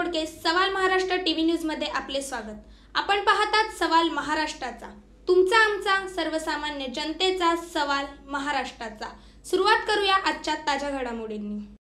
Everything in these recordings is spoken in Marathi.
मोडके सवाल महाराष्ट्र टीव्ही न्यूज मध्ये आपले स्वागत। आपण पाहतात सवाल महाराष्ट्राचा, तुमचा आमचा सर्वसामान्य जनतेचा सवाल महाराष्ट्राचा। सुरुवात करूया आजच्या ताज्या घडामोडींनी।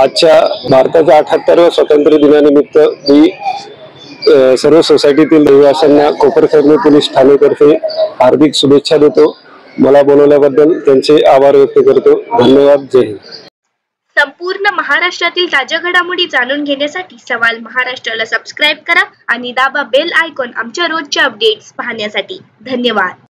आजच्या भारताच्या 78व्या स्वातंत्र्य दिनानिमित्त मी सर्व सोसायटीतील रहिवाशांना कोपरखैरणे पोलीस ठाणेतर्फे हार्दिक शुभेच्छा देतो। मला बोलवल्याबद्दल त्यांचे आभार व्यक्त करतो। धन्यवाद। जय हिंद। संपूर्ण महाराष्ट्रातील ताज्या घडामोडी जाणून घेण्यासाठी सवाल महाराष्ट्राला सबस्क्राइब करा आणि दाबा बेल आयकॉन आमच्या रोजच्या अपडेट्स पाहण्यासाठी। धन्यवाद।